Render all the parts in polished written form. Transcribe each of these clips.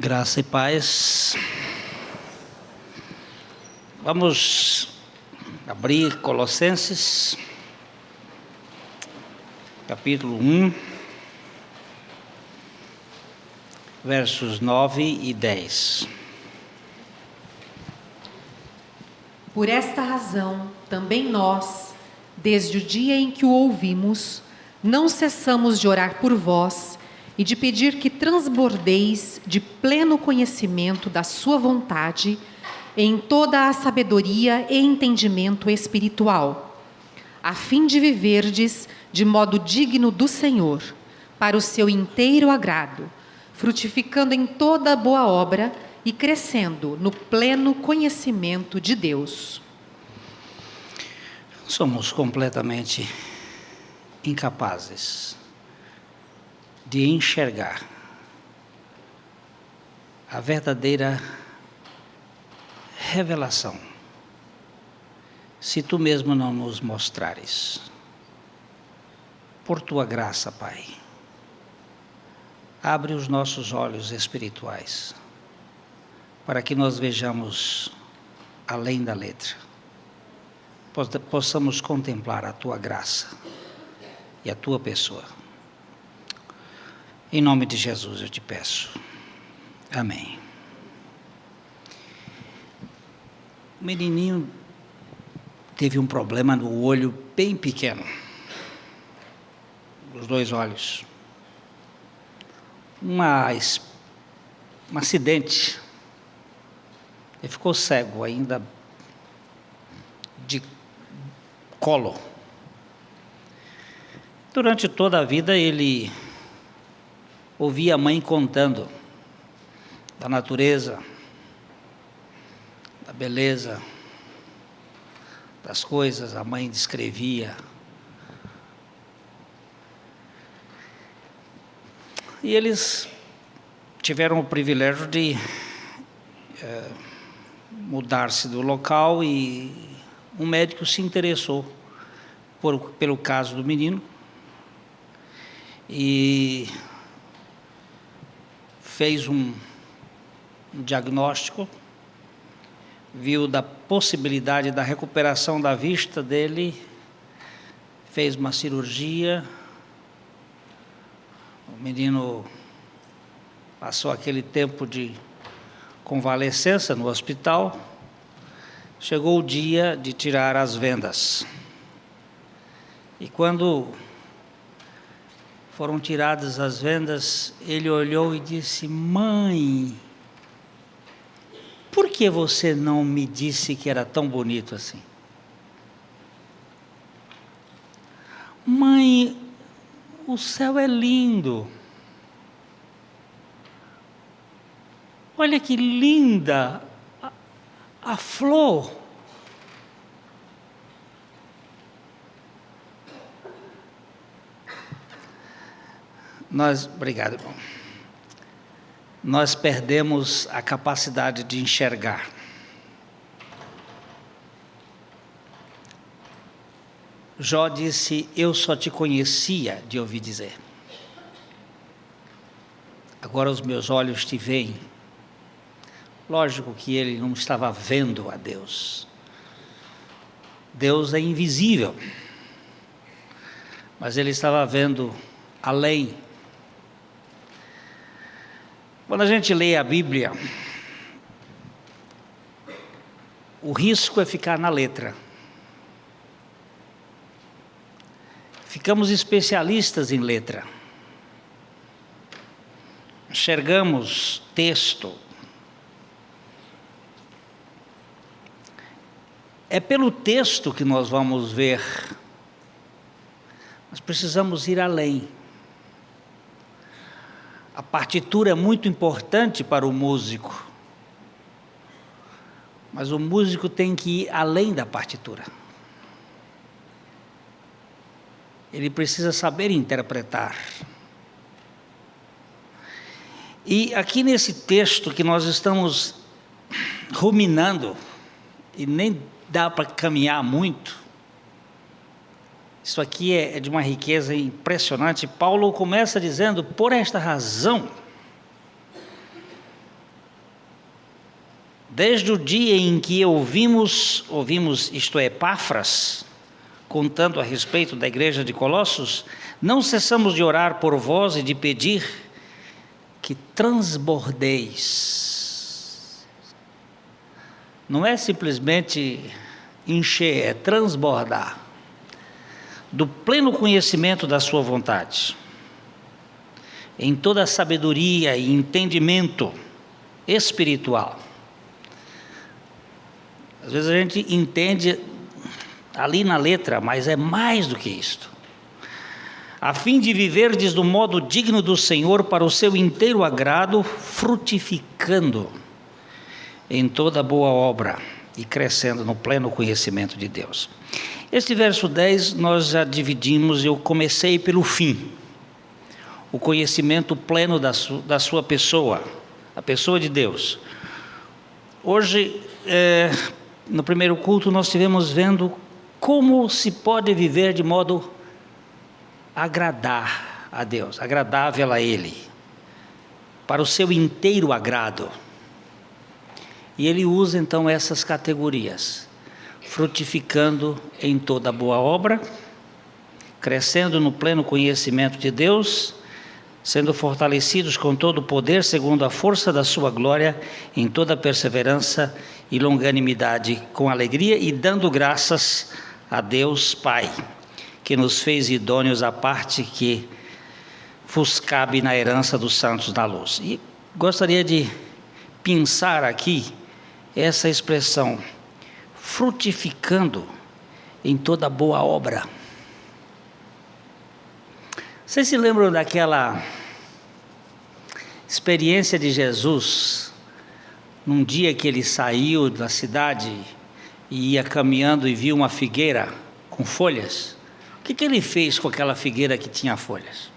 Graça e paz. Vamos abrir Colossenses, capítulo 1, versos 9 e 10. Por esta razão, também nós, desde o dia em que o ouvimos, não cessamos de orar por vós e de pedir que transbordeis de pleno conhecimento da sua vontade em toda a sabedoria e entendimento espiritual, a fim de viverdes de modo digno do Senhor, para o seu inteiro agrado, frutificando em toda boa obra e crescendo no pleno conhecimento de Deus. Somos completamente incapazes de enxergar a verdadeira revelação, se tu mesmo não nos mostrares. Por tua graça, Pai, abre os nossos olhos espirituais, para que nós vejamos além da letra, possamos contemplar a tua graça e a tua pessoa. Em nome de Jesus eu te peço. Amém. O menininho teve um problema no olho bem pequeno, os dois olhos. Um acidente. Ele ficou cego ainda de colo. Durante toda a vida ele ouvia a mãe contando da natureza, da beleza, das coisas, a mãe descrevia. E eles tiveram o privilégio de mudar-se do local, e um médico se interessou pelo caso do menino e fez um diagnóstico, viu da possibilidade da recuperação da vista dele, fez uma cirurgia. O menino passou aquele tempo de convalescença no hospital. Chegou o dia de tirar as vendas. E quando foram tiradas as vendas, ele olhou e disse: mãe, por que você não me disse que era tão bonito assim? Mãe, o céu é lindo. Olha que linda a flor. Obrigado, irmão. Nós perdemos a capacidade de enxergar. Jó disse: eu só te conhecia de ouvir dizer. Agora os meus olhos te veem. Lógico que ele não estava vendo a Deus. Deus é invisível. Mas ele estava vendo além. Quando a gente lê a Bíblia, o risco é ficar na letra. Ficamos especialistas em letra. Enxergamos texto. É pelo texto que nós vamos ver. Nós precisamos ir além. A partitura é muito importante para o músico, mas o músico tem que ir além da partitura. Ele precisa saber interpretar. E aqui nesse texto que nós estamos ruminando, e nem dá para caminhar muito, Isso aqui é de uma riqueza impressionante. Paulo começa dizendo: por esta razão, Desde o dia em que ouvimos, isto é, Epáfras, contando a respeito da igreja de Colossos, não cessamos de orar por vós e de pedir que transbordeis. Não é simplesmente encher, é transbordar do pleno conhecimento da sua vontade, em toda a sabedoria e entendimento espiritual. Às vezes a gente entende ali na letra, mas é mais do que isto. A fim de viverdes do modo digno do Senhor para o seu inteiro agrado, frutificando em toda boa obra e crescendo no pleno conhecimento de Deus. Este verso 10 nós já dividimos, eu comecei pelo fim. O conhecimento pleno da sua pessoa, a pessoa de Deus. Hoje, no primeiro culto, nós estivemos vendo como se pode viver de modo agradar a Deus, agradável a Ele, para o seu inteiro agrado. E ele usa então essas categorias: frutificando em toda boa obra, crescendo no pleno conhecimento de Deus, sendo fortalecidos com todo o poder, segundo a força da sua glória, em toda perseverança e longanimidade, com alegria, e dando graças a Deus Pai, que nos fez idôneos à parte que vos cabe na herança dos santos na luz. E gostaria de pensar aqui essa expressão, frutificando em toda boa obra. Vocês se lembram daquela experiência de Jesus, num dia que ele saiu da cidade e ia caminhando e viu uma figueira com folhas? O que ele fez com aquela figueira que tinha folhas?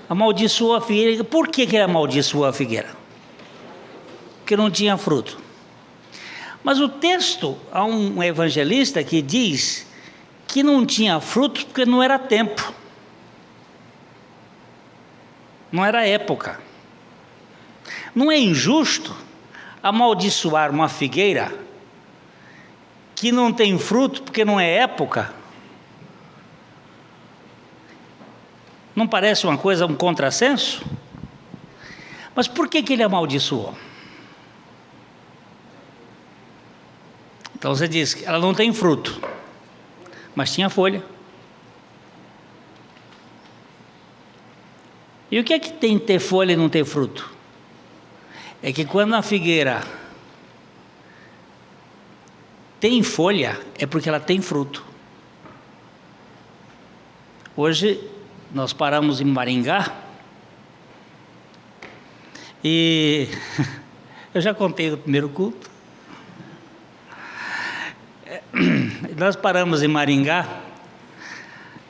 Amaldiçoou a figueira. Por que ele amaldiçoou a figueira? Porque não tinha fruto. Mas o texto, há um evangelista que diz que não tinha fruto porque não era tempo, não era época. Não é injusto amaldiçoar uma figueira que não tem fruto porque não é época? Não parece uma coisa, um contrassenso? Mas por que ele amaldiçoou? Então você diz que ela não tem fruto, mas tinha folha. E o que é que tem ter folha e não ter fruto? É que quando a figueira tem folha, é porque ela tem fruto. Hoje nós paramos em Maringá e eu já contei no primeiro culto. Nós paramos em Maringá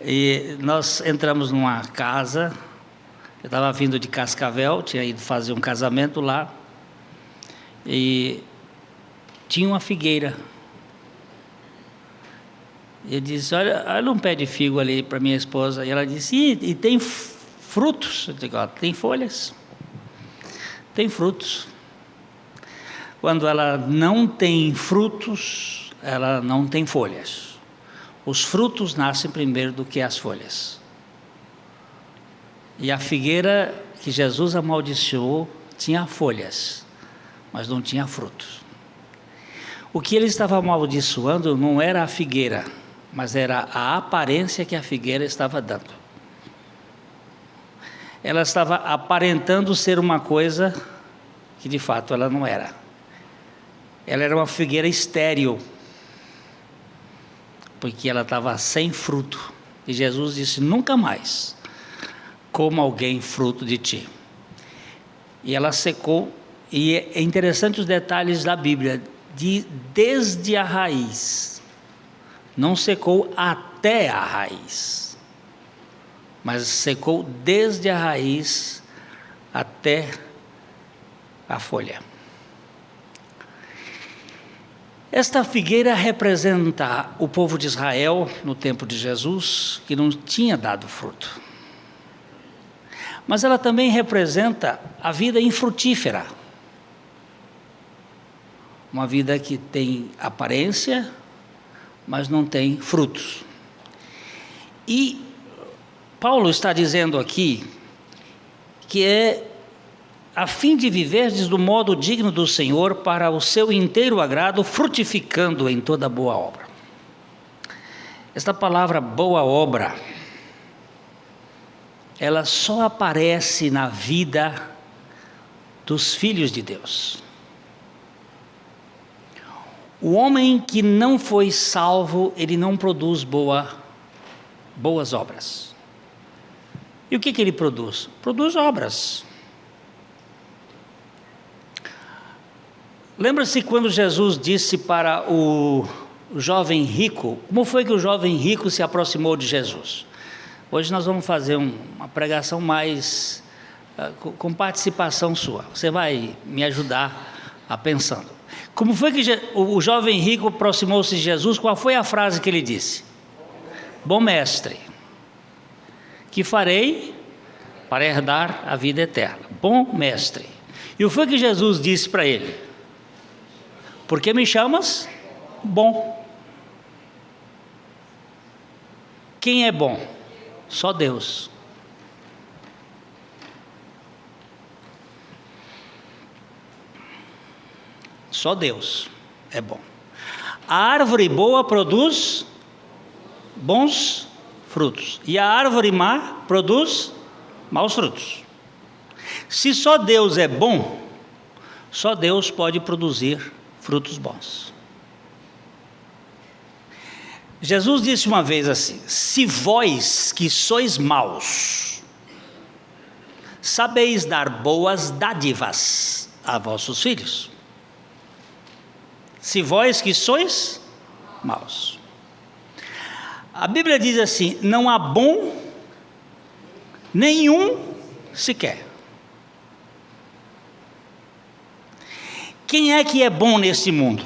e nós entramos numa casa. Eu estava vindo de Cascavel, tinha ido fazer um casamento lá e tinha uma figueira. Eu disse: olha um pé de figo ali para minha esposa. E ela disse: e tem frutos? Eu digo: tem folhas, tem frutos. Quando ela não tem frutos, ela não tem folhas. Os frutos nascem primeiro do que as folhas. E a figueira que Jesus amaldiçoou tinha folhas, mas não tinha frutos. O que ele estava amaldiçoando não era a figueira, mas era a aparência que a figueira estava dando. Ela estava aparentando ser uma coisa que de fato ela não era. Ela era uma figueira estéril, porque ela estava sem fruto. E Jesus disse: nunca mais coma alguém fruto de ti. E ela secou. E é interessante os detalhes da Bíblia, desde a raiz. Não secou até a raiz, mas secou desde a raiz até a folha. Esta figueira representa o povo de Israel no tempo de Jesus, que não tinha dado fruto. mas ela também representa a vida infrutífera. Uma vida que tem aparência, mas não tem frutos. E Paulo está dizendo aqui que é a fim de viverdes do modo digno do Senhor, para o seu inteiro agrado, frutificando em toda boa obra. Esta palavra boa obra, ela só aparece na vida dos filhos de Deus. O homem que não foi salvo, ele não produz boas obras. E o que ele produz? Produz obras. Lembra-se quando Jesus disse para o jovem rico, como foi que o jovem rico se aproximou de Jesus? Hoje nós vamos fazer uma pregação mais com participação sua. Você vai me ajudar a pensando. Como foi que o jovem rico aproximou-se de Jesus? Qual foi a frase que ele disse? Bom mestre, que farei para herdar a vida eterna? Bom mestre. E o que foi que Jesus disse para ele? Por que me chamas bom? Quem é bom? Só Deus. Só Deus é bom. A árvore boa produz bons frutos, e a árvore má produz maus frutos. Se só Deus é bom, só Deus pode produzir frutos bons. Jesus disse uma vez assim: se vós que sois maus, sabeis dar boas dádivas a vossos filhos, se vós que sois maus. A Bíblia diz assim: não há bom nenhum sequer. Quem é que é bom nesse mundo?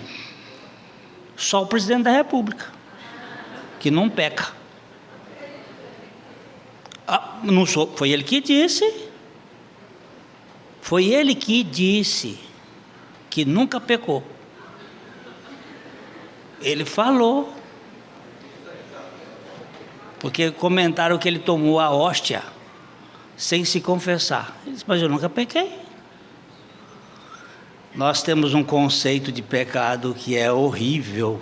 Só o presidente da República, que não peca. Foi ele que disse. Foi ele que disse que nunca pecou. Ele falou, porque comentaram que ele tomou a hóstia sem se confessar. Ele disse: mas eu nunca pequei. Nós temos um conceito de pecado que é horrível.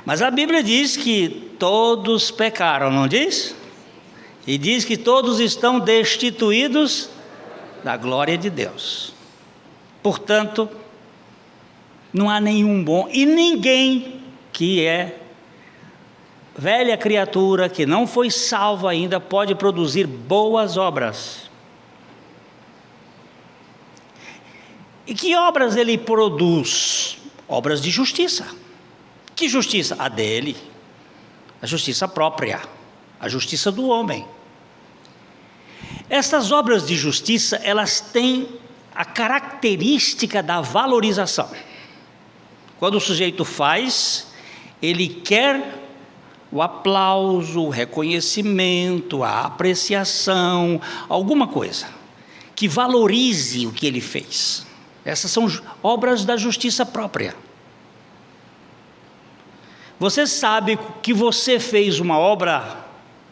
Mas a Bíblia diz que todos pecaram, não diz? E diz que todos estão destituídos da glória de Deus. Portanto, não há nenhum bom, e ninguém que é velha criatura, que não foi salvo ainda, pode produzir boas obras. E que obras ele produz? Obras de justiça. Que justiça? A dele, a justiça própria, a justiça do homem. Essas obras de justiça, elas têm a característica da valorização. Quando o sujeito faz, ele quer o aplauso, o reconhecimento, a apreciação, alguma coisa que valorize o que ele fez. Essas são obras da justiça própria. Você sabe que você fez uma obra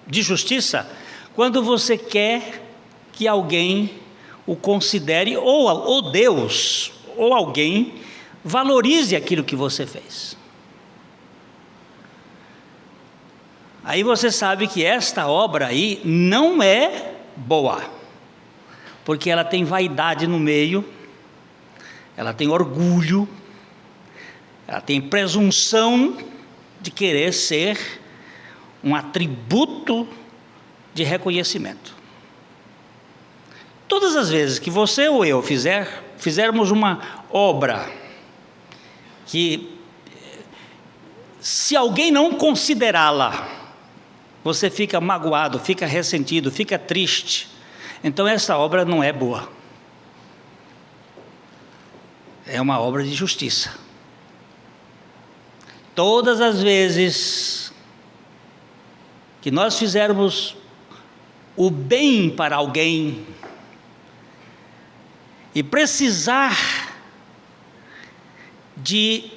de justiça quando você quer que alguém o considere, ou Deus, ou alguém valorize aquilo que você fez. Aí você sabe que esta obra aí não é boa, porque ela tem vaidade no meio, ela tem orgulho, ela tem presunção de querer ser um atributo de reconhecimento. Todas as vezes que você ou eu fizermos uma obra que, se alguém não considerá-la, você fica magoado, fica ressentido, fica triste, então essa obra não é boa. É uma obra de justiça. Todas as vezes que nós fizermos o bem para alguém e precisar de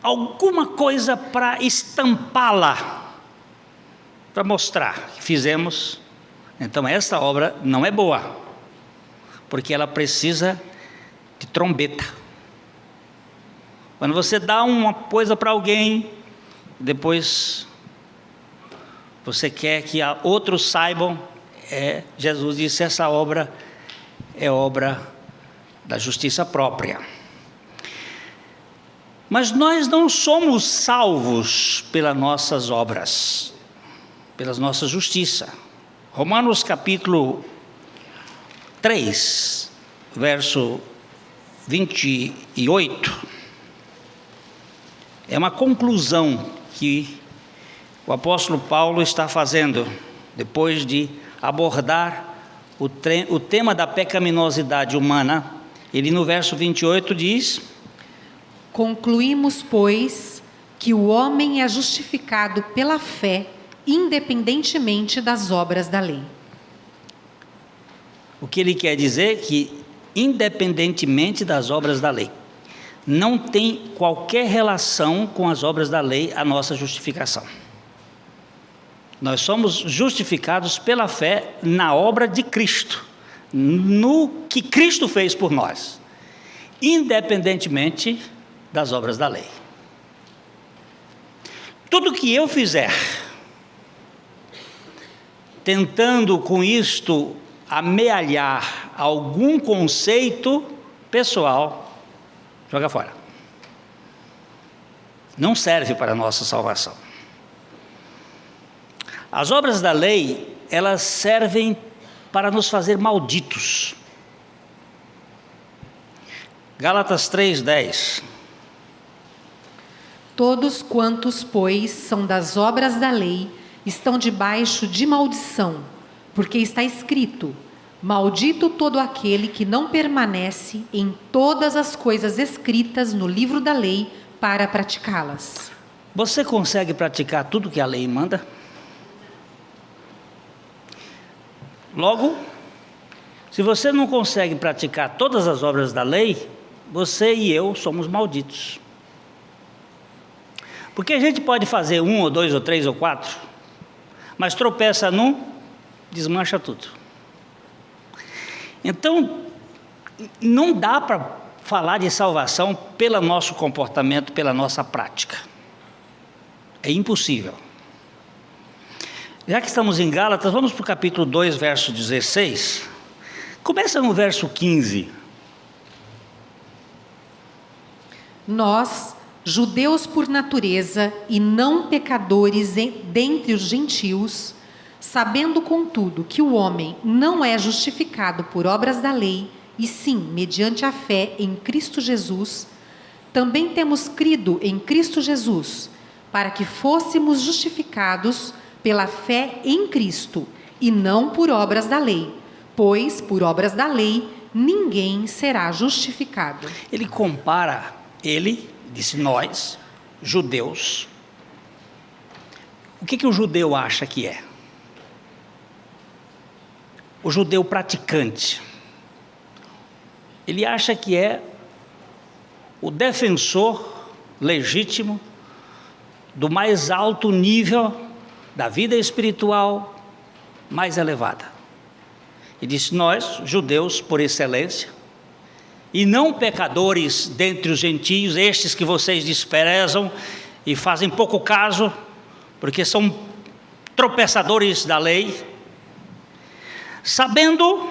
alguma coisa para estampá-la, para mostrar que fizemos, então essa obra não é boa, porque ela precisa de trombeta. Quando você dá uma coisa para alguém, depois você quer que outros saibam, Jesus disse, essa obra é obra da justiça própria. Mas nós não somos salvos pelas nossas obras, pelas nossas justiça. Romanos capítulo 3, verso 28, é uma conclusão que o apóstolo Paulo está fazendo, depois de abordar o tema da pecaminosidade humana. Ele no verso 28 diz: concluímos, pois, que o homem é justificado pela fé, independentemente das obras da lei. O que ele quer dizer é que, independentemente das obras da lei, não tem qualquer relação com as obras da lei a nossa justificação. Nós somos justificados pela fé na obra de Cristo, no que Cristo fez por nós, independentemente das obras da lei. Tudo que eu fizer, tentando com isto amealhar algum conceito pessoal, joga fora. Não serve para a nossa salvação. As obras da lei, elas servem para nos fazer malditos. Gálatas 3:10. Todos quantos, pois, são das obras da lei, estão debaixo de maldição, porque está escrito: maldito todo aquele que não permanece em todas as coisas escritas no livro da lei para praticá-las. Você consegue praticar tudo que a lei manda? Logo, se você não consegue praticar todas as obras da lei, você e eu somos malditos. Porque a gente pode fazer 1, ou 2, ou 3, ou 4, mas tropeça num, desmancha tudo. Então, não dá para falar de salvação pelo nosso comportamento, pela nossa prática. É impossível. Já que estamos em Gálatas, vamos para o capítulo 2, verso 16. Começa no verso 15. Nós, judeus por natureza e não pecadores dentre os gentios, sabendo contudo que o homem não é justificado por obras da lei, e sim mediante a fé em Cristo Jesus, também temos crido em Cristo Jesus, para que fôssemos justificados pela fé em Cristo, e não por obras da lei, pois por obras da lei ninguém será justificado. Ele compara, disse nós, judeus. O que o judeu acha que é? O judeu praticante. Ele acha que é o defensor legítimo do mais alto nível da vida espiritual mais elevada. E disse: nós, judeus por excelência, e não pecadores dentre os gentios, estes que vocês desprezam e fazem pouco caso, porque são tropeçadores da lei, sabendo,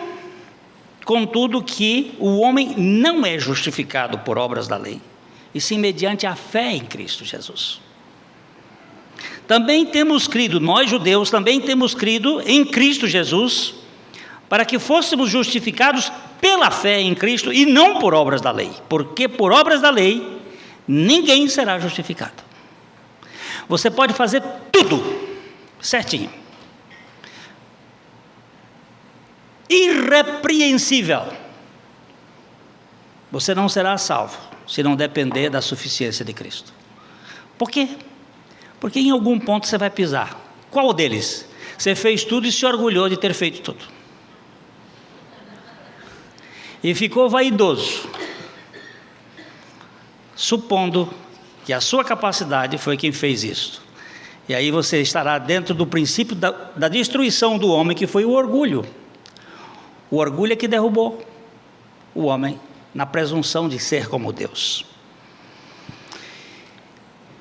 contudo, que o homem não é justificado por obras da lei, e sim mediante a fé em Cristo Jesus. Também temos crido, nós judeus, também temos crido em Cristo Jesus, para que fôssemos justificados pela fé em Cristo e não por obras da lei, porque por obras da lei ninguém será justificado. Você pode fazer tudo certinho, irrepreensível, você não será salvo se não depender da suficiência de Cristo. Por quê? Porque em algum ponto você vai pisar. Qual deles? Você fez tudo e se orgulhou de ter feito tudo. E ficou vaidoso, supondo que a sua capacidade foi quem fez isso. E aí você estará dentro do princípio da destruição do homem, que foi o orgulho. O orgulho é que derrubou o homem na presunção de ser como Deus.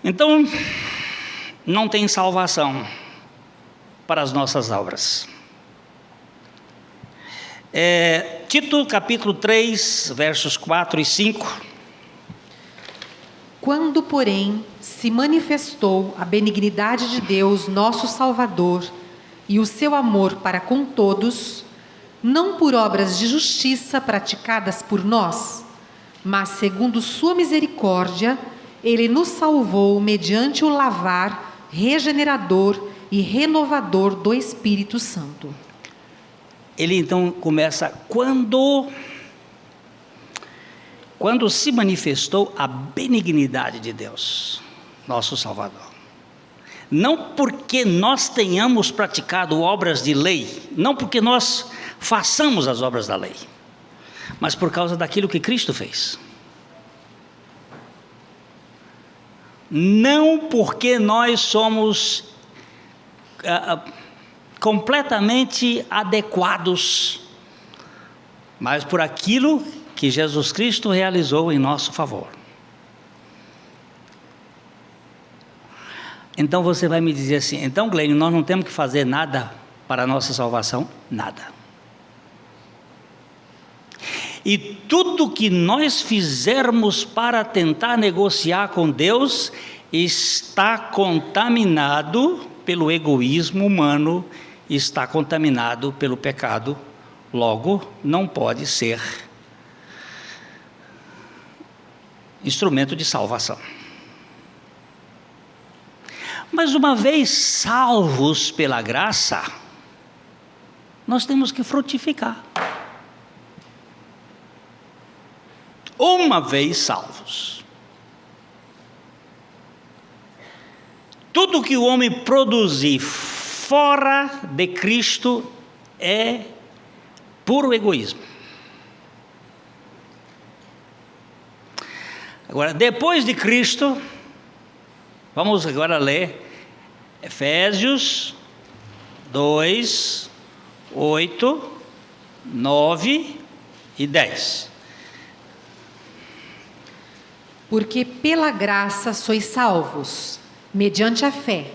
Então, não tem salvação para as nossas obras. Tito capítulo 3, versos 4 e 5. Quando, porém, se manifestou a benignidade de Deus, nosso Salvador, e o seu amor para com todos, não por obras de justiça praticadas por nós, mas segundo sua misericórdia, ele nos salvou mediante o lavar regenerador e renovador do Espírito Santo. Ele então começa, quando se manifestou a benignidade de Deus, nosso Salvador. Não porque nós tenhamos praticado obras de lei, não porque nós façamos as obras da lei, mas por causa daquilo que Cristo fez. Não porque nós somos completamente adequados, mas por aquilo que Jesus Cristo realizou em nosso favor. Então você vai me dizer assim, então Glênio, nós não temos que fazer nada para a nossa salvação? Nada. E tudo que nós fizermos para tentar negociar com Deus está contaminado pelo egoísmo humano, está contaminado pelo pecado, logo não pode ser instrumento de salvação. Mas uma vez salvos pela graça, nós temos que frutificar. Uma vez salvos, tudo que o homem produzir fora de Cristo é puro egoísmo. Agora, depois de Cristo, vamos agora ler Efésios 2, 8, 9 e 10. Porque pela graça sois salvos, mediante a fé.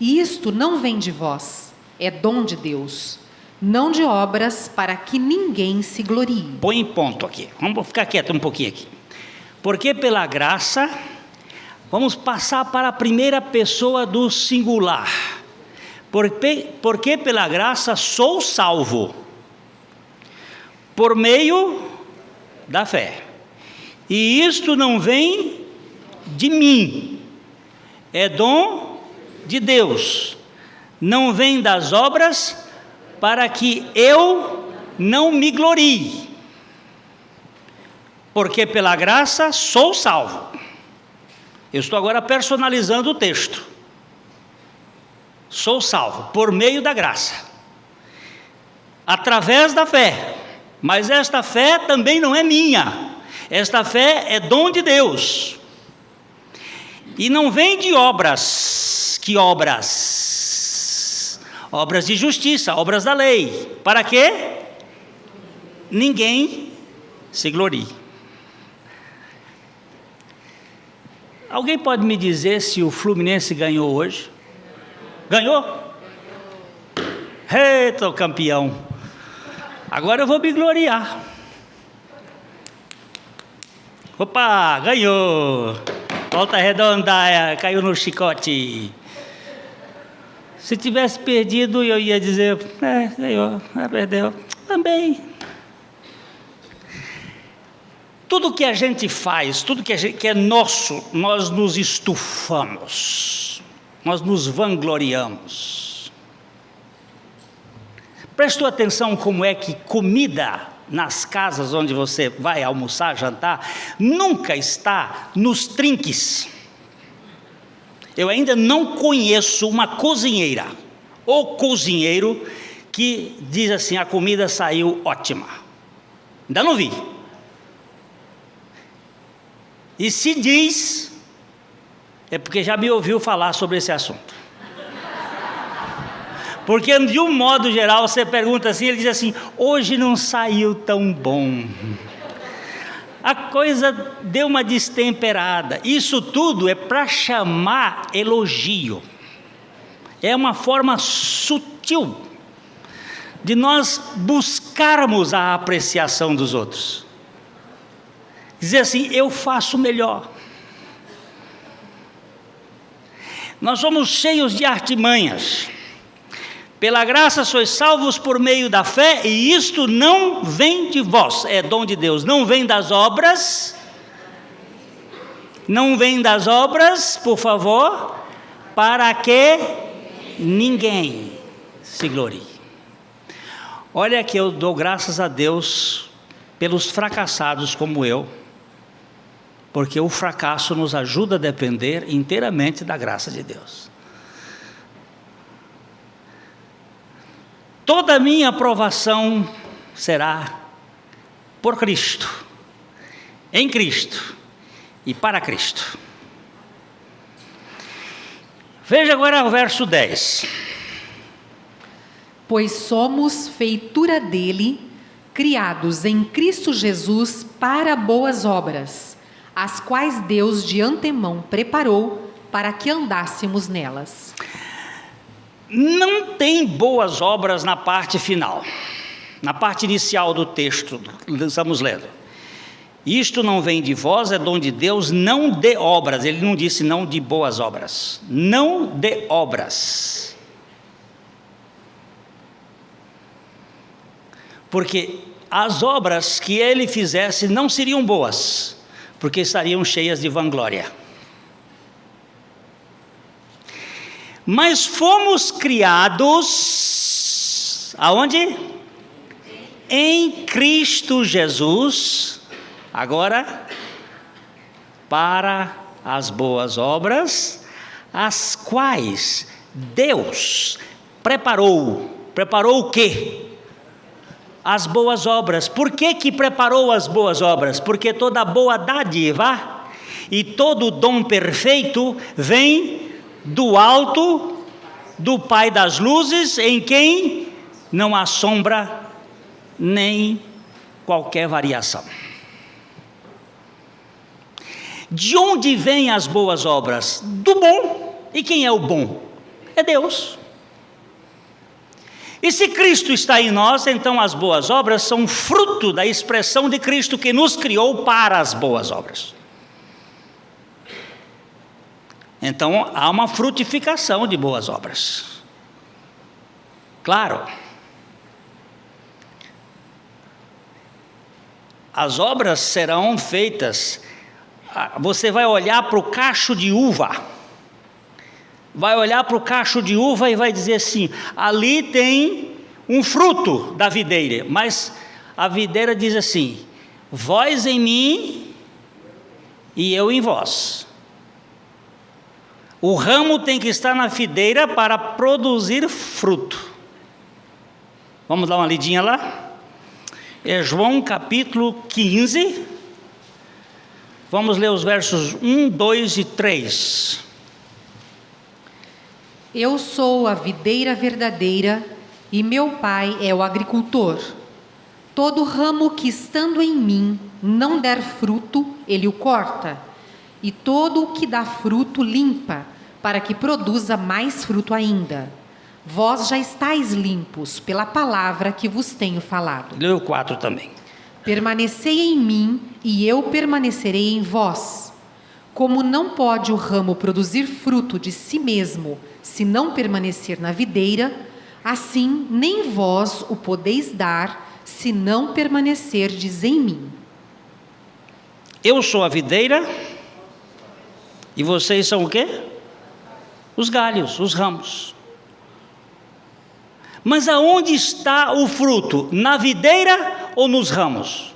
E isto não vem de vós, é dom de Deus, não de obras, para que ninguém se glorie. Põe ponto aqui, vamos ficar quieto um pouquinho aqui. Porque pela graça, vamos passar para a primeira pessoa do singular. Porque pela graça sou salvo, por meio da fé. E isto não vem de mim, é dom de Deus, não vem das obras, para que eu não me glorie. Porque pela graça sou salvo. Eu estou agora personalizando o texto. Sou salvo por meio da graça, através da fé. Mas esta fé também não é minha. Esta fé é dom de Deus. E não vem de obras. Que obras? Obras de justiça, obras da lei. Para quê? Ninguém se glorie. Alguém pode me dizer se o Fluminense ganhou hoje? Ganhou? Eita, o campeão. Agora eu vou me gloriar. Opa, ganhou. Volta redonda, caiu no chicote. Se tivesse perdido, eu ia dizer, ganhou, perdeu. Também. Tudo que a gente faz, tudo que é nosso, nós nos estufamos, nós nos vangloriamos. Prestou atenção como é que comida nas casas onde você vai almoçar, jantar, nunca está nos trinques. Eu ainda não conheço uma cozinheira o cozinheiro que diz assim: a comida saiu ótima. Ainda não vi. E se diz, é porque já me ouviu falar sobre esse assunto. Porque de um modo geral você pergunta assim, ele diz assim: hoje não saiu tão bom. A coisa deu uma destemperada. Isso tudo é para chamar elogio. É uma forma sutil de nós buscarmos a apreciação dos outros. Dizer assim: eu faço melhor. Nós somos cheios de artimanhas. Pela graça sois salvos por meio da fé, e isto não vem de vós, é dom de Deus. Não vem das obras. Não vem das obras, por favor, para que ninguém se glorie. Olha que eu dou graças a Deus pelos fracassados como eu, porque o fracasso nos ajuda a depender inteiramente da graça de Deus. Toda a minha aprovação será por Cristo, em Cristo e para Cristo. Veja agora o verso 10. Pois somos feitura dele, criados em Cristo Jesus para boas obras, as quais Deus de antemão preparou para que andássemos nelas. Não tem boas obras na parte final, na parte inicial do texto que estamos lendo. Isto não vem de vós, é dom de Deus, não de obras. Ele não disse não de boas obras, não de obras. Porque as obras que ele fizesse não seriam boas, porque estariam cheias de vanglória. Mas fomos criados, aonde? Em Cristo Jesus, agora, para as boas obras, as quais Deus preparou. Preparou o quê? As boas obras. Por que que preparou as boas obras? Porque toda boa dádiva e todo dom perfeito vem do alto, do Pai das luzes, em quem não há sombra nem qualquer variação. De onde vêm as boas obras? Do bom. E quem é o bom? É Deus. E se Cristo está em nós, então as boas obras são fruto da expressão de Cristo que nos criou para as boas obras. Então há uma frutificação de boas obras. Claro, as obras serão feitas. Você vai olhar para o cacho de uva, e vai dizer assim: ali tem um fruto da videira, mas a videira diz assim: vós em mim e eu em vós. O ramo tem que estar na videira para produzir fruto. Vamos dar uma lidinha lá? É João capítulo 15. Vamos ler os versos 1, 2 e 3. Eu sou a videira verdadeira e meu pai é o agricultor. Todo ramo que estando em mim não der fruto, ele o corta. E todo o que dá fruto limpa, para que produza mais fruto ainda. Vós já estáis limpos pela palavra que vos tenho falado. Lê o 4 também. Permanecei em mim e eu permanecerei em vós. Como não pode o ramo produzir fruto de si mesmo, se não permanecer na videira, assim nem vós o podeis dar, se não permanecerdes em mim. Eu sou a videira, e vocês são o quê? Os galhos, os ramos. Mas aonde está o fruto? Na videira ou nos ramos?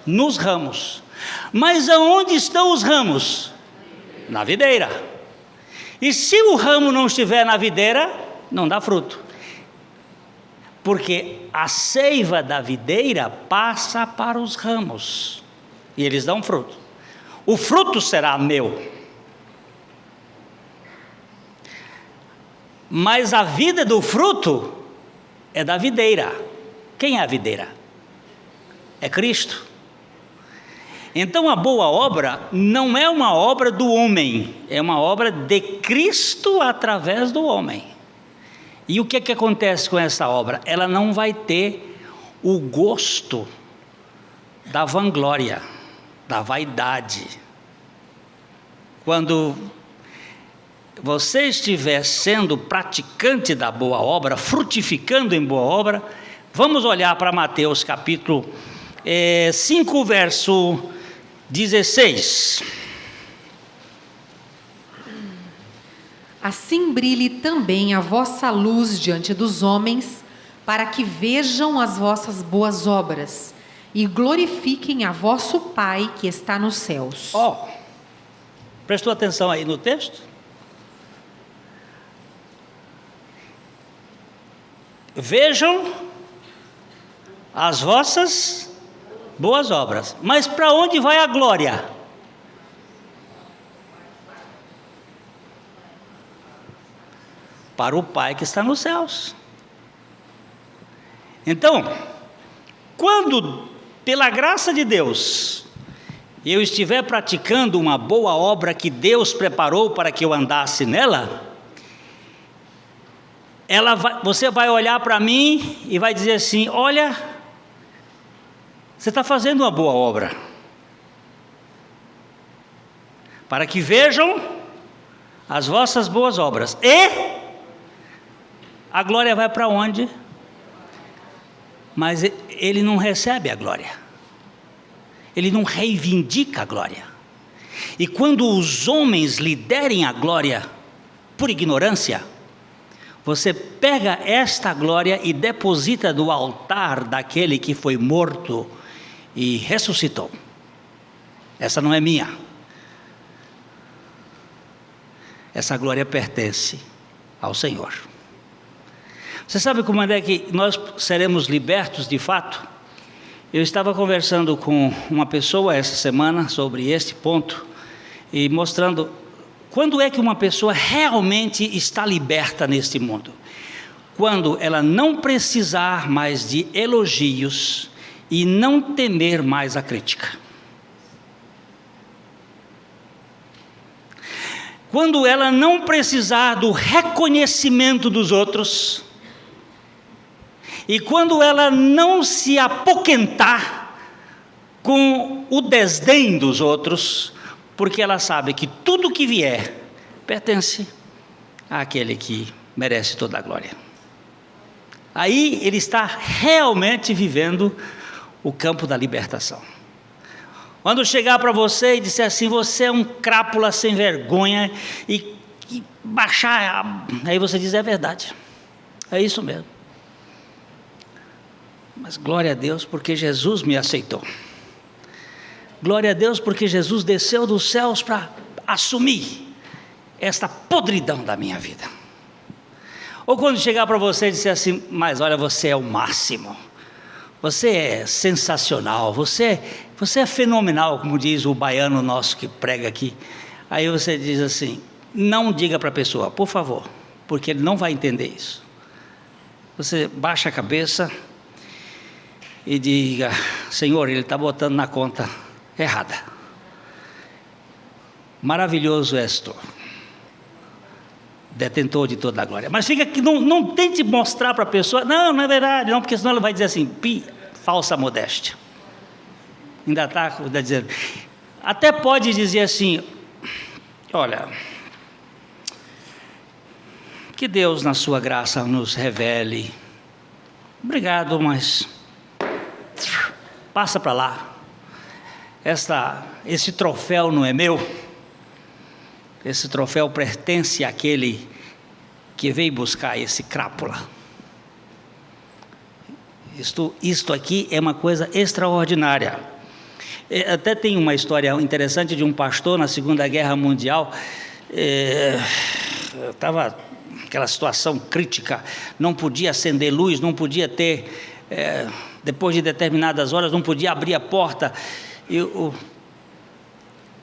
Nos ramos. Mas aonde estão os ramos? Na videira. E se o ramo não estiver na videira, não dá fruto. Porque a seiva da videira passa para os ramos. E eles dão fruto. O fruto será meu. Mas a vida do fruto é da videira. Quem é a videira? É Cristo. Então a boa obra não é uma obra do homem, é uma obra de Cristo através do homem. E o que acontece com essa obra? Ela não vai ter o gosto da vanglória, da vaidade. Quando você estiver sendo praticante da boa obra, frutificando em boa obra, vamos olhar para Mateus capítulo 5, verso 16. Assim brilhe também a vossa luz diante dos homens, para que vejam as vossas boas obras e glorifiquem a vosso Pai que está nos céus. Prestou atenção aí no texto? Vejam as vossas boas obras. Mas para onde vai a glória? Para o Pai que está nos céus. Então, quando, pela graça de Deus, eu estiver praticando uma boa obra que Deus preparou para que eu andasse nela, você vai olhar para mim e vai dizer assim: olha, você está fazendo uma boa obra, para que vejam as vossas boas obras. E a glória vai para onde? Mas ele não recebe a glória, ele não reivindica a glória. E quando os homens lhe derem a glória por ignorância, você pega esta glória e deposita no altar daquele que foi morto e ressuscitou. Essa não é minha. Essa glória pertence ao Senhor. Você sabe como é que nós seremos libertos de fato? Eu estava conversando com uma pessoa essa semana sobre este ponto e mostrando quando é que uma pessoa realmente está liberta neste mundo. Quando ela não precisar mais de elogios e não temer mais a crítica. Quando ela não precisar do reconhecimento dos outros, e quando ela não se apoquentar com o desdém dos outros, porque ela sabe que tudo que vier pertence àquele que merece toda a glória. Aí ele está realmente vivendo o campo da libertação. Quando chegar para você e disser assim: você é um crápula sem vergonha, e baixar, aí você diz: é verdade, é isso mesmo. Mas glória a Deus porque Jesus me aceitou. Glória a Deus porque Jesus desceu dos céus para assumir esta podridão da minha vida. Ou quando chegar para você e dizer assim: mas olha, você é o máximo, você é sensacional, você é fenomenal, como diz o baiano nosso que prega aqui. Aí você diz assim: não diga para a pessoa, por favor, porque ele não vai entender isso. Você baixa a cabeça e diga: Senhor, ele está botando na conta errada. Maravilhoso és tu, detentor de toda a glória. Mas fica que não tente mostrar para a pessoa: não é verdade, não, porque senão ela vai dizer assim: falsa modéstia. Ainda está dizendo. Até pode dizer assim: olha, que Deus na sua graça nos revele. Obrigado, mas passa para lá. Esse troféu não é meu. Esse troféu pertence àquele que veio buscar esse crápula. Isto aqui é uma coisa extraordinária. Até tem uma história interessante de um pastor na Segunda Guerra Mundial. Estava aquela situação crítica, não podia acender luz, não podia ter, depois de determinadas horas, não podia abrir a porta,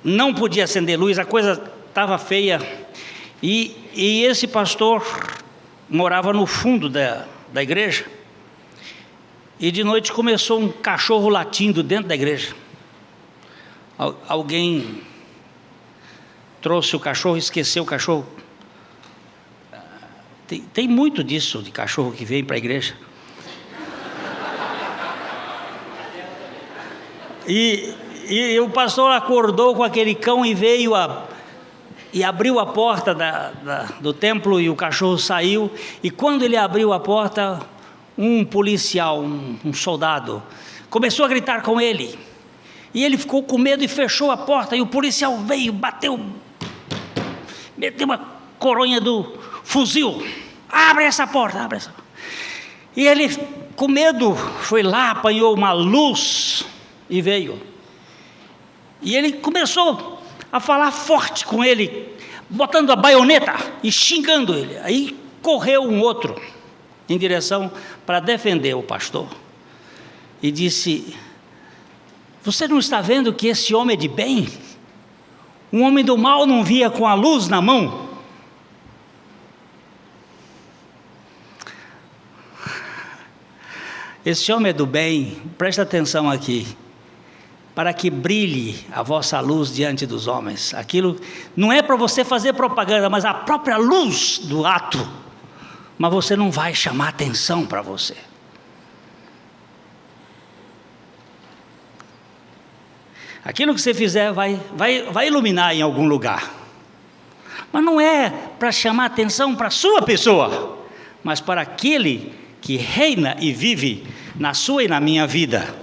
não podia acender luz, a coisa estava feia, e esse pastor morava no fundo da igreja, e de noite começou um cachorro latindo dentro da igreja. Alguém trouxe o cachorro, esqueceu o cachorro. Tem muito disso, de cachorro que vem para a igreja. E o pastor acordou com aquele cão e veio e abriu a porta do templo, e o cachorro saiu. E quando ele abriu a porta, um policial, um soldado, começou a gritar com ele. E ele ficou com medo e fechou a porta. E o policial veio, bateu, meteu uma coronha do fuzil. Abre essa porta, abre essa porta. E ele, com medo, foi lá, apanhou uma luz e veio. E ele começou a falar forte com ele, botando a baioneta e xingando ele. Aí correu um outro em direção para defender o pastor. E disse: você não está vendo que esse homem é de bem? Um homem do mal não via com a luz na mão? Esse homem é do bem, presta atenção aqui, para que brilhe a vossa luz diante dos homens. Aquilo não é para você fazer propaganda, mas a própria luz do ato. Mas você não vai chamar atenção para você. Aquilo que você fizer vai iluminar em algum lugar. Mas não é para chamar atenção para a sua pessoa, mas para aquele que reina e vive na sua e na minha vida.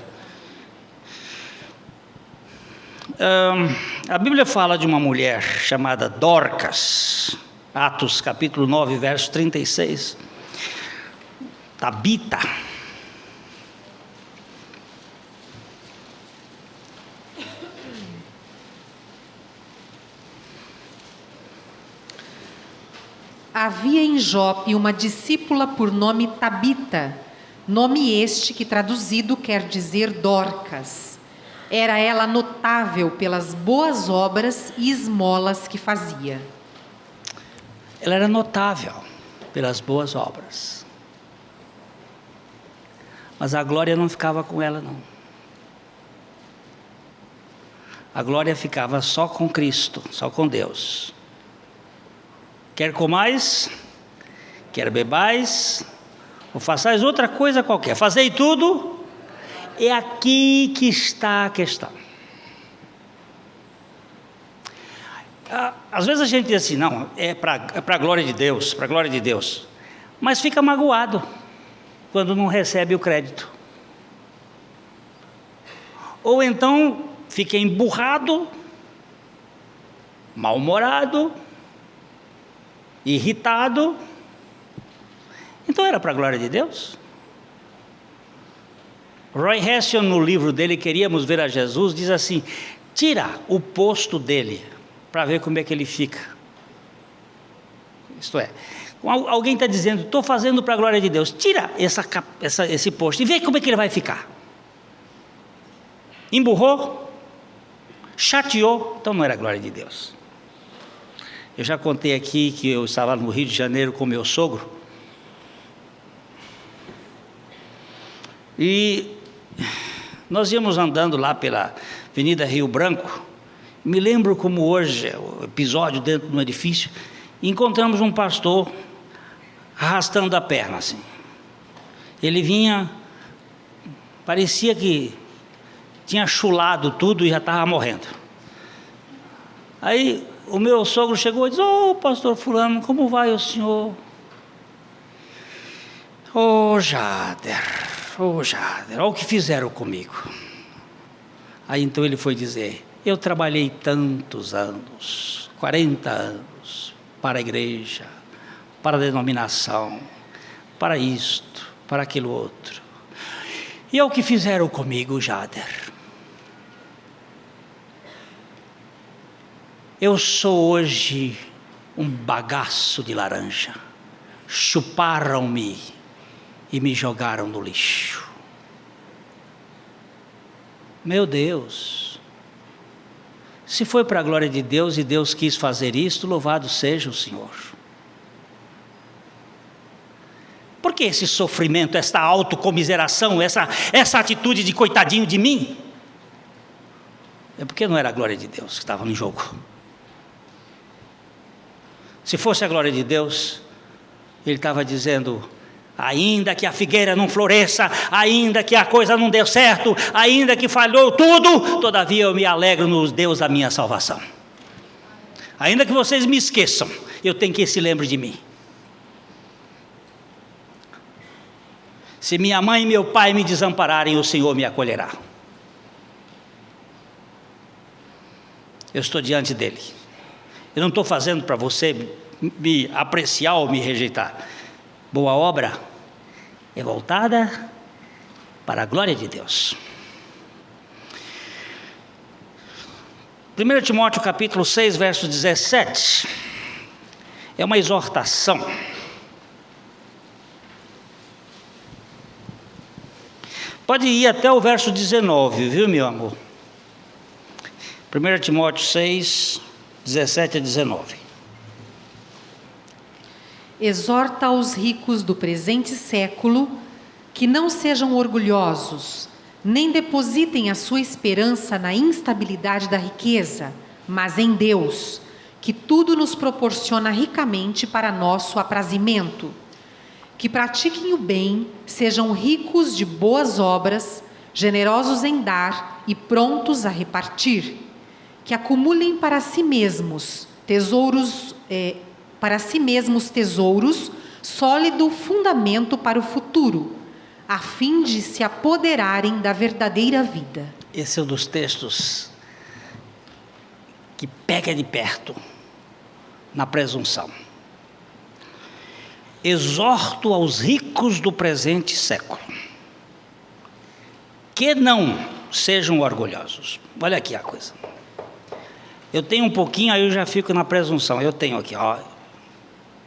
A Bíblia fala de uma mulher chamada Dorcas, Atos capítulo 9, verso 36. Tabita. Havia em Jope uma discípula por nome Tabita, nome este que traduzido quer dizer Dorcas. Era ela notável pelas boas obras e esmolas que fazia. Ela era notável pelas boas obras. Mas a glória não ficava com ela, não. A glória ficava só com Cristo, só com Deus. Quer comais, quer bebais, ou façais outra coisa qualquer, fazei tudo, é aqui que está a questão. Às vezes a gente diz assim, não, é para a glória de Deus, para a glória de Deus, mas fica magoado quando não recebe o crédito. Ou então fica emburrado, mal-humorado, irritado. Então era para a glória de Deus? Roy Hession, no livro dele Queríamos Ver a Jesus, diz assim: tira o posto dele para ver como é que ele fica. Isto é, alguém está dizendo, estou fazendo para a glória de Deus, tira esse posto e vê como é que ele vai ficar. Emburrou, chateou, então não era a glória de Deus. Eu já contei aqui que eu estava no Rio de Janeiro com meu sogro, e nós íamos andando lá pela Avenida Rio Branco. Me lembro como hoje, o episódio dentro de um edifício, e encontramos um pastor arrastando a perna assim. Ele vinha, parecia que tinha chulado tudo e já estava morrendo. Aí o meu sogro chegou e disse: ô pastor fulano, como vai o senhor? Ô Jader, olha o que fizeram comigo. Aí então ele foi dizer: eu trabalhei tantos anos, 40 anos, para a igreja, para a denominação, para isto, para aquilo outro. E é o que fizeram comigo, Jader. Eu sou hoje um bagaço de laranja, chuparam-me e me jogaram no lixo. Meu Deus, se foi para a glória de Deus e Deus quis fazer isto, louvado seja o Senhor. Por que esse sofrimento, esta autocomiseração, essa atitude de coitadinho de mim? É porque não era a glória de Deus que estava no jogo. Se fosse a glória de Deus, ele estava dizendo: ainda que a figueira não floresça, ainda que a coisa não deu certo, ainda que falhou tudo, todavia eu me alegro no Deus da minha salvação. Ainda que vocês me esqueçam, eu tenho que se lembre de mim. Se minha mãe e meu pai me desampararem, o Senhor me acolherá. Eu estou diante dele. Eu não estou fazendo para você me apreciar ou me rejeitar. Boa obra é voltada para a glória de Deus. 1 Timóteo capítulo 6, verso 17, é uma exortação. Pode ir até o verso 19, viu, meu amor? 1 Timóteo 6, 17 a 19. Exorta aos ricos do presente século que não sejam orgulhosos, nem depositem a sua esperança na instabilidade da riqueza, mas em Deus, que tudo nos proporciona ricamente para nosso aprazimento. Que pratiquem o bem, sejam ricos de boas obras, generosos em dar e prontos a repartir. Que acumulem para si mesmos tesouros, sólido fundamento para o futuro, a fim de se apoderarem da verdadeira vida. Esse é um dos textos que pega de perto na presunção. Exorto aos ricos do presente século que não sejam orgulhosos. Olha aqui a coisa. Eu tenho um pouquinho, aí eu já fico na presunção. Eu tenho aqui, ó.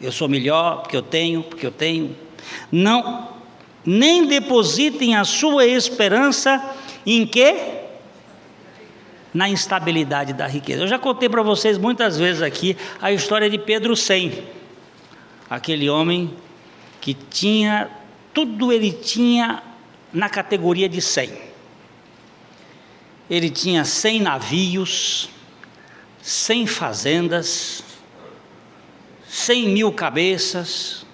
Eu sou melhor porque eu tenho. Não, nem depositem a sua esperança em quê? Na instabilidade da riqueza. Eu já contei para vocês muitas vezes aqui a história de Pedro 100. Aquele homem que tinha, tudo ele tinha na categoria de 100. Ele tinha 100 navios, 100 fazendas, 100 mil cabeças,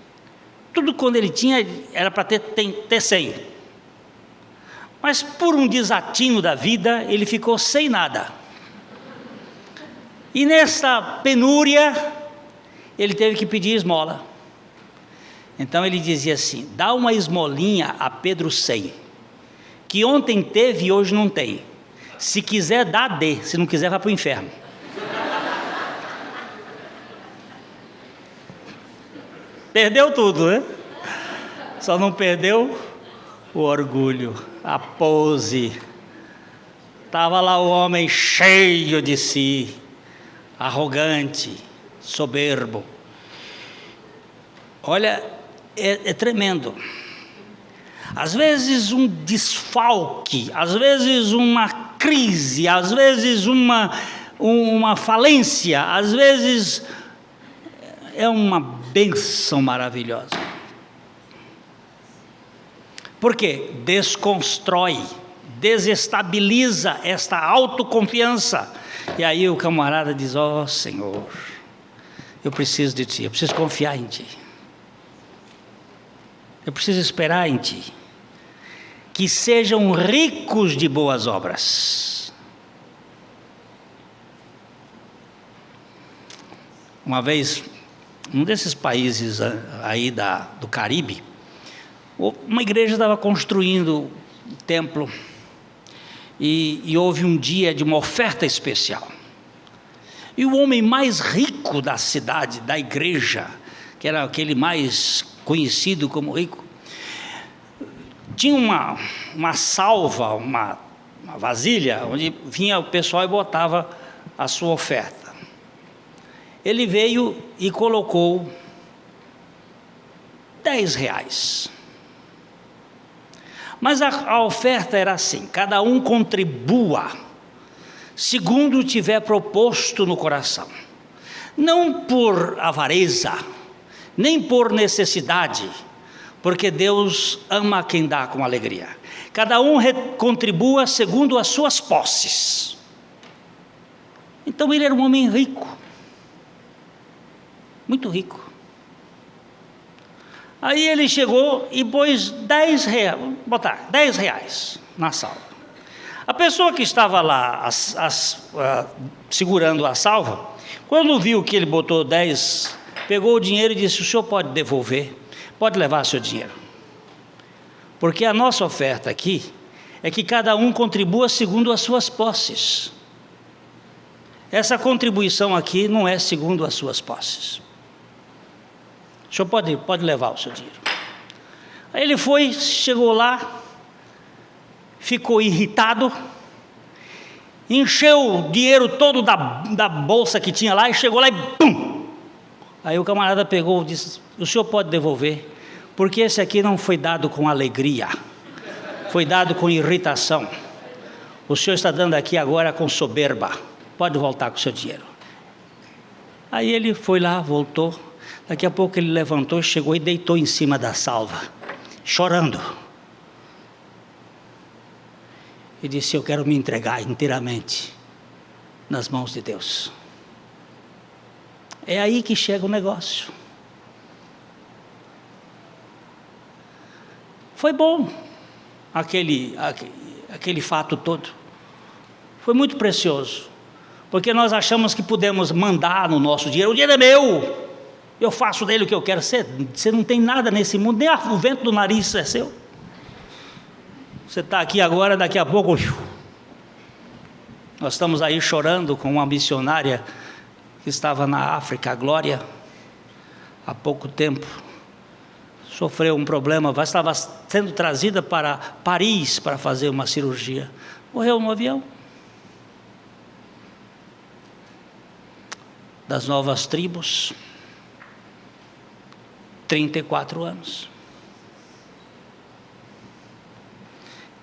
tudo quando ele tinha era para ter 100. Mas por um desatino da vida, ele ficou sem nada. E nessa penúria, ele teve que pedir esmola. Então ele dizia assim: dá uma esmolinha a Pedro 100, que ontem teve e hoje não tem. Se quiser dá, dê, se não quiser vai para o inferno. Perdeu tudo, né? Só não perdeu o orgulho, a pose. Estava lá o homem cheio de si, arrogante, soberbo. Olha, é tremendo. Às vezes um desfalque, às vezes uma crise, às vezes uma falência, às vezes é uma bênção maravilhosa. Por quê? Desconstrói, desestabiliza esta autoconfiança. E aí o camarada diz: ó Senhor, eu preciso de Ti, eu preciso confiar em Ti. Eu preciso esperar em Ti. Que sejam ricos de boas obras. Uma vez, um desses países aí do Caribe, uma igreja estava construindo um templo e houve um dia de uma oferta especial. E o homem mais rico da cidade, da igreja, que era aquele mais conhecido como rico, tinha uma salva, uma vasilha, onde vinha o pessoal e botava a sua oferta. ele veio e colocou R$10. Mas a oferta era assim: cada um contribua segundo tiver proposto no coração, não por avareza, nem por necessidade, porque Deus ama quem dá com alegria. Cada um contribua segundo as suas posses. Então ele era um homem rico, muito rico. Aí ele chegou e pôs R$10, vamos botar R$10 na salva. A pessoa que estava lá segurando a salva, quando viu que ele botou 10, pegou o dinheiro e disse: o senhor pode devolver, pode levar seu dinheiro. Porque a nossa oferta aqui é que cada um contribua segundo as suas posses. Essa contribuição aqui não é segundo as suas posses. O senhor pode levar o seu dinheiro. Aí ele foi, chegou lá, ficou irritado, encheu o dinheiro todo da bolsa que tinha lá e chegou lá e pum! Aí o camarada pegou e disse: o senhor pode devolver, porque esse aqui não foi dado com alegria, foi dado com irritação. O senhor está dando aqui agora com soberba, pode voltar com o seu dinheiro. Aí ele foi lá, voltou. Daqui a pouco ele levantou, chegou e deitou em cima da salva, chorando. E disse: eu quero me entregar inteiramente nas mãos de Deus. É aí que chega o negócio. Foi bom aquele fato todo. Foi muito precioso. Porque nós achamos que podemos mandar no nosso dinheiro. O dinheiro é meu, eu faço dele o que eu quero. Você não tem nada nesse mundo, nem o vento do nariz é seu. Você está aqui agora, daqui a pouco... Nós estamos aí chorando com uma missionária que estava na África, a Glória, há pouco tempo. Sofreu um problema, estava sendo trazida para Paris para fazer uma cirurgia. Morreu no avião. Das novas tribos, 34 anos.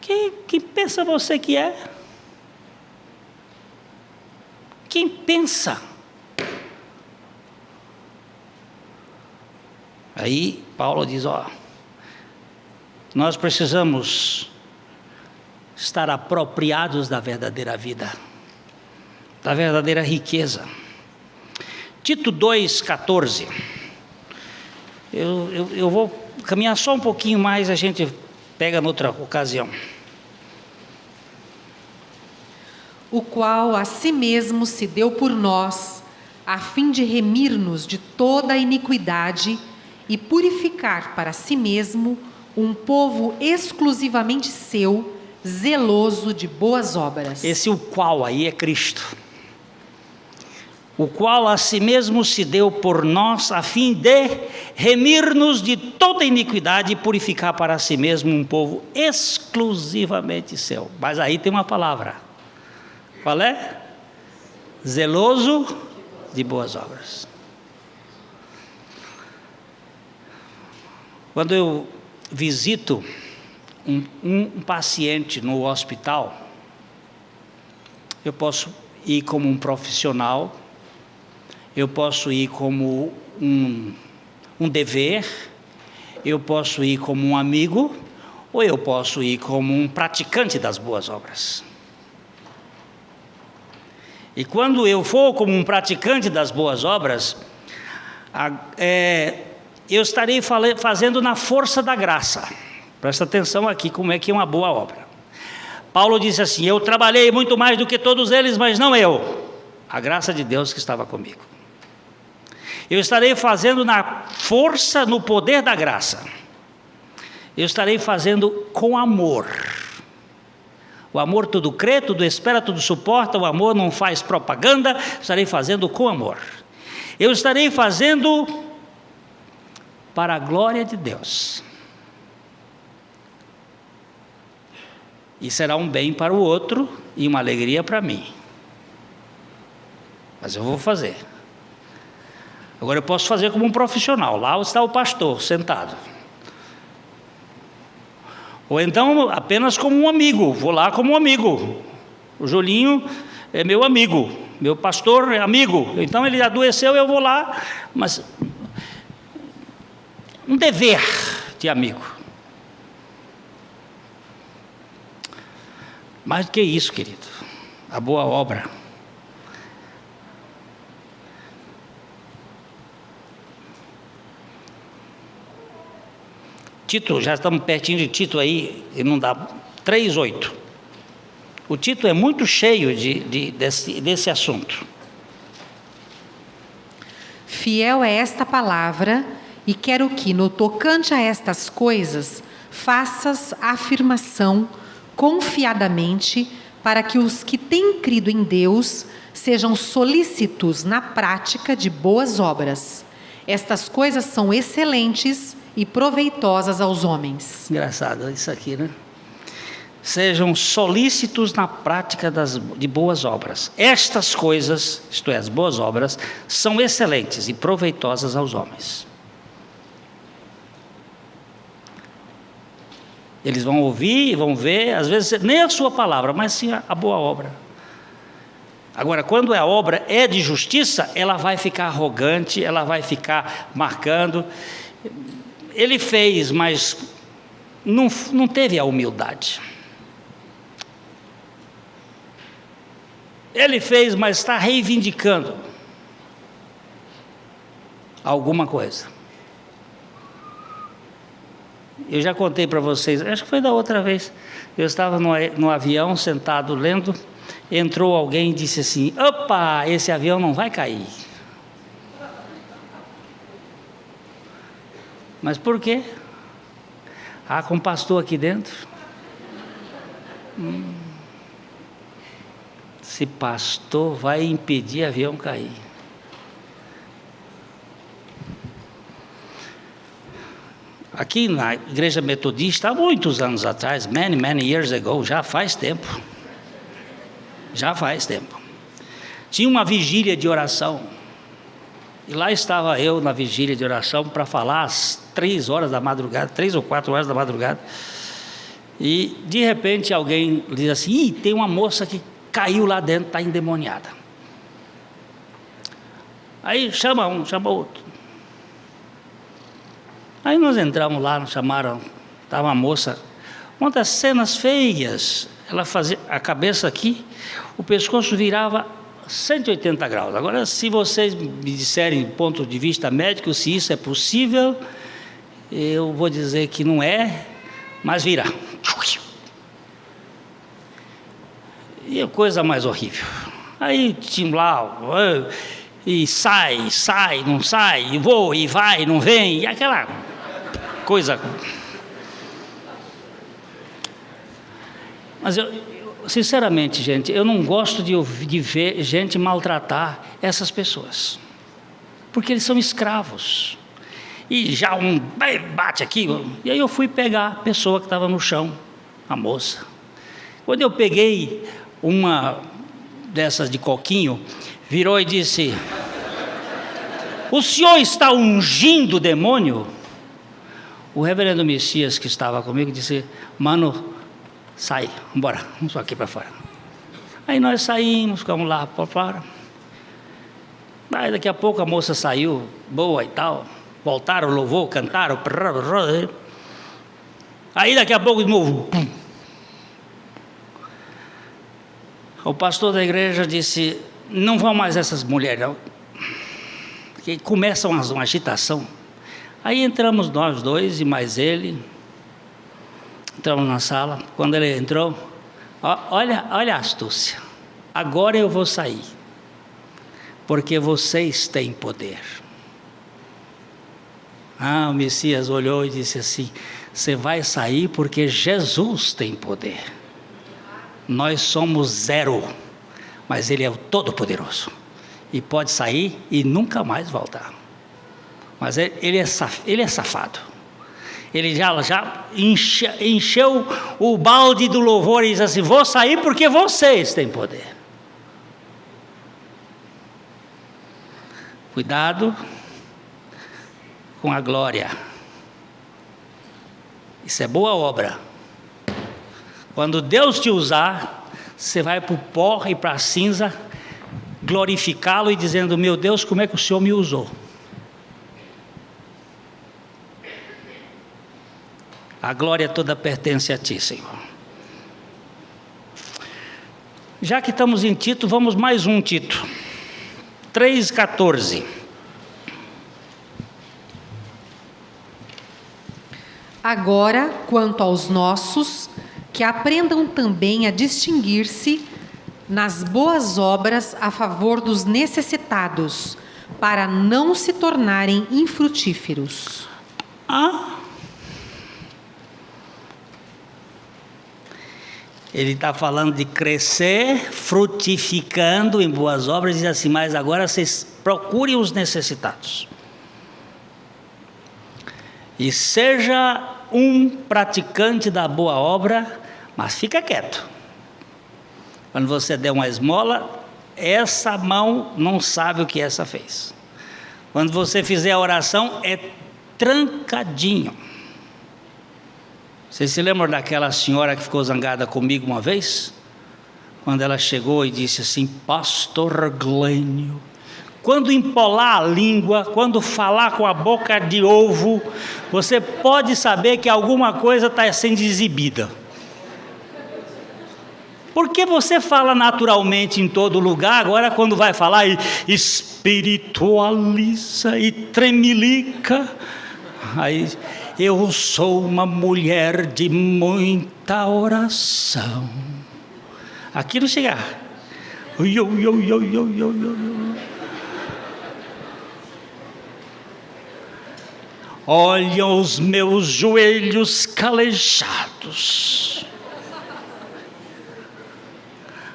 Quem pensa você que é? Quem pensa? Aí Paulo diz: nós precisamos estar apropriados da verdadeira vida, da verdadeira riqueza. Tito 2,14. Eu vou caminhar só um pouquinho mais, a gente pega noutra ocasião. O qual a si mesmo se deu por nós, a fim de remir-nos de toda a iniquidade e purificar para si mesmo um povo exclusivamente seu, zeloso de boas obras. Esse o qual aí é Cristo. O qual a si mesmo se deu por nós, a fim de remir-nos de toda iniquidade e purificar para si mesmo um povo exclusivamente seu. Mas aí tem uma palavra. Qual é? Zeloso de boas obras. Quando eu visito um paciente no hospital, eu posso ir como um profissional, eu posso ir como um dever, eu posso ir como um amigo, ou eu posso ir como um praticante das boas obras. E quando eu for como um praticante das boas obras, eu estarei fazendo na força da graça. Presta atenção aqui como é que é uma boa obra. Paulo disse assim: eu trabalhei muito mais do que todos eles, mas não eu, a graça de Deus que estava comigo. Eu estarei fazendo na força, no poder da graça. Eu estarei fazendo com amor. O amor tudo crê, tudo espera, tudo suporta. O amor não faz propaganda. Estarei fazendo com amor. Eu estarei fazendo para a glória de Deus. E será um bem para o outro e uma alegria para mim. Mas eu vou fazer. Agora eu posso fazer como um profissional. Lá está o pastor sentado. Ou então apenas como um amigo. Vou lá como um amigo. O Julinho é meu amigo. Meu pastor é amigo. Então ele adoeceu, eu vou lá. Mas um dever de amigo. Mais do que isso, querido. A boa obra. Tito, já estamos pertinho de Tito aí, e não dá, 3:8. O Tito é muito cheio desse assunto. Fiel é esta palavra, e quero que, no tocante a estas coisas, faças a afirmação confiadamente, para que os que têm crido em Deus sejam solícitos na prática de boas obras. Estas coisas são excelentes e proveitosas aos homens. Engraçado isso aqui, né? Sejam solícitos na prática de boas obras. Estas coisas, isto é, as boas obras, são excelentes e proveitosas aos homens. Eles vão ouvir, vão ver, às vezes nem a sua palavra, mas sim a boa obra. Agora, quando a obra é de justiça, ela vai ficar arrogante, ela vai ficar marcando. Ele fez, mas não teve a humildade. Ele fez, mas está reivindicando alguma coisa. Eu já contei para vocês, acho que foi da outra vez, eu estava no avião sentado lendo, entrou alguém e disse assim: opa, esse avião não vai cair. Mas por quê? Ah, com um pastor aqui dentro. Esse pastor vai impedir o avião cair. Aqui na igreja metodista, há muitos anos atrás, many years ago, já faz tempo, tinha uma vigília de oração, e lá estava eu na vigília de oração para falar às 3 horas da madrugada, 3 ou 4 horas da madrugada, e de repente alguém diz assim: ih, tem uma moça que caiu lá dentro, está endemoniada. Aí chama um, chama outro. Aí nós entramos lá, nos chamaram, estava uma moça, uma das cenas feias, ela fazia a cabeça aqui, o pescoço virava 180 graus. Agora, se vocês me disserem, do ponto de vista médico, se isso é possível, eu vou dizer que não é, mas vira. E a coisa mais horrível. Aí tinha lá, e sai, não sai, e voa, e vai, não vem, e aquela coisa. Mas eu sinceramente, gente, eu não gosto de ver gente maltratar essas pessoas, porque eles são escravos. E já um bate aqui, e aí eu fui pegar a pessoa que estava no chão, a moça. Quando eu peguei uma dessas de coquinho, virou e disse: o senhor está ungindo o demônio? O reverendo Messias, que estava comigo, disse: mano, sai, embora, vamos aqui para fora. Aí nós saímos, ficamos lá para fora. Aí daqui a pouco a moça saiu, boa e tal, voltaram, louvou, cantaram. Aí daqui a pouco de novo, pum. O pastor da igreja disse: não vão mais essas mulheres, não. Que começa uma agitação. Aí entramos nós dois e mais ele, entramos na sala. Quando ele entrou, olha a astúcia. Agora eu vou sair, porque vocês têm poder. O Messias olhou e disse assim: você vai sair porque Jesus tem poder. Nós somos zero, mas Ele é o Todo-Poderoso, e pode sair e nunca mais voltar. Mas ele é safado. Ele já encheu o balde do louvor e diz assim: vou sair porque vocês têm poder. Cuidado com a glória. Isso é boa obra. Quando Deus te usar, você vai para o pó e para a cinza, glorificá-lo e dizendo: meu Deus, como é que o Senhor me usou? A glória toda pertence a ti, Senhor. Já que estamos em Tito, vamos mais um Tito. 3,14. Agora, quanto aos nossos, que aprendam também a distinguir-se nas boas obras a favor dos necessitados, para não se tornarem infrutíferos. Ele está falando de crescer, frutificando em boas obras, e diz assim: mas agora vocês procurem os necessitados. E seja um praticante da boa obra, mas fica quieto. Quando você der uma esmola, essa mão não sabe o que essa fez. Quando você fizer a oração, é trancadinho. Vocês se lembram daquela senhora que ficou zangada comigo uma vez? Quando ela chegou e disse assim: Pastor Glênio, quando empolar a língua, quando falar com a boca de ovo, você pode saber que alguma coisa está sendo exibida. Porque você fala naturalmente em todo lugar, agora quando vai falar e espiritualiza e tremelica, aí eu sou uma mulher de muita oração. Aquilo chega. Olha os meus joelhos calejados.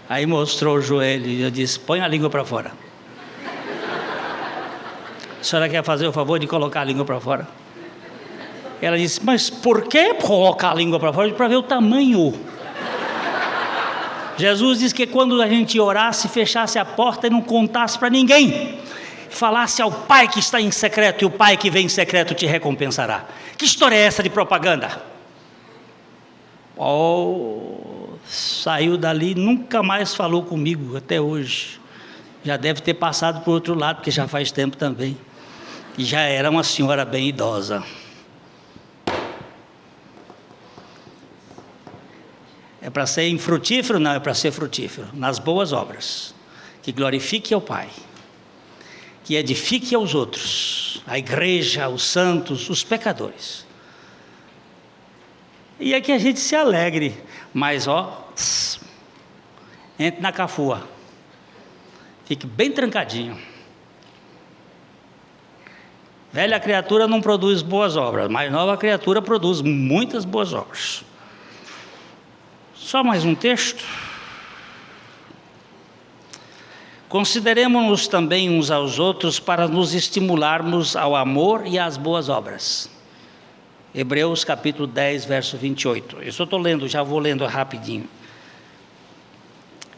Aí mostrou o joelho e eu disse: põe a língua para fora. A senhora quer fazer o favor de colocar a língua para fora? Ela disse: mas por que colocar a língua para fora? Para ver o tamanho. Jesus disse que quando a gente orasse, fechasse a porta e não contasse para ninguém, falasse ao Pai que está em secreto, e o Pai que vem em secreto te recompensará. Que história é essa de propaganda? Saiu dali, nunca mais falou comigo até hoje. Já deve ter passado para o outro lado, porque já faz tempo também. E já era uma senhora bem idosa. É para ser infrutífero? Não, é para ser frutífero nas boas obras, que glorifique ao Pai, que edifique aos outros, a igreja, os santos, os pecadores. E é que a gente se alegre, mas entre na cafua, fique bem trancadinho. Velha criatura não produz boas obras, mas nova criatura produz muitas boas obras. Só mais um texto. Consideremos-nos também uns aos outros para nos estimularmos ao amor e às boas obras. Hebreus capítulo 10, verso 28. Eu só estou lendo, já vou lendo rapidinho.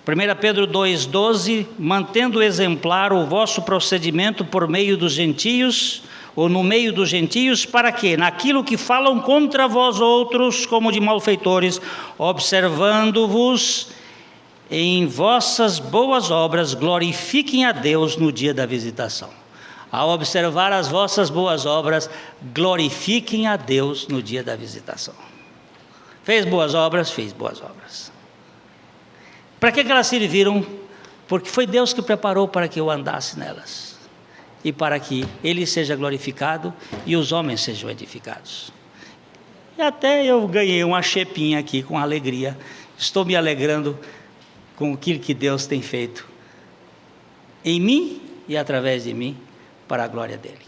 1 Pedro 2,12, mantendo exemplar o vosso procedimento por meio dos gentios, ou no meio dos gentios, para que, naquilo que falam contra vós outros, como de malfeitores, observando-vos em vossas boas obras, glorifiquem a Deus no dia da visitação. Ao observar as vossas boas obras, glorifiquem a Deus no dia da visitação. Fez boas obras? Fez boas obras. Para que elas serviram? Porque foi Deus que preparou para que eu andasse nelas. E para que Ele seja glorificado e os homens sejam edificados. E até eu ganhei uma chepinha aqui com alegria. Estou me alegrando com aquilo que Deus tem feito em mim e através de mim, para a glória dEle.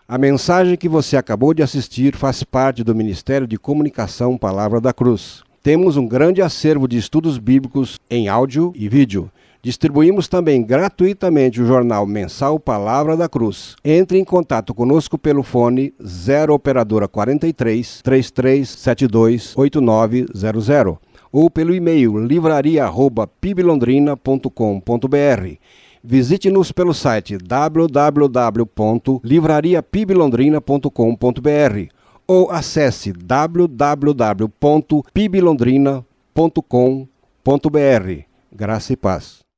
A mensagem que você acabou de assistir faz parte do Ministério de Comunicação Palavra da Cruz. Temos um grande acervo de estudos bíblicos em áudio e vídeo. Distribuímos também gratuitamente o jornal mensal Palavra da Cruz. Entre em contato conosco pelo fone 0 operadora 43 3372 8900 ou pelo e-mail livraria@piblondrina.com.br. Visite-nos pelo site www.livrariapiblondrina.com.br ou acesse www.piblondrina.com.br. Graça e paz.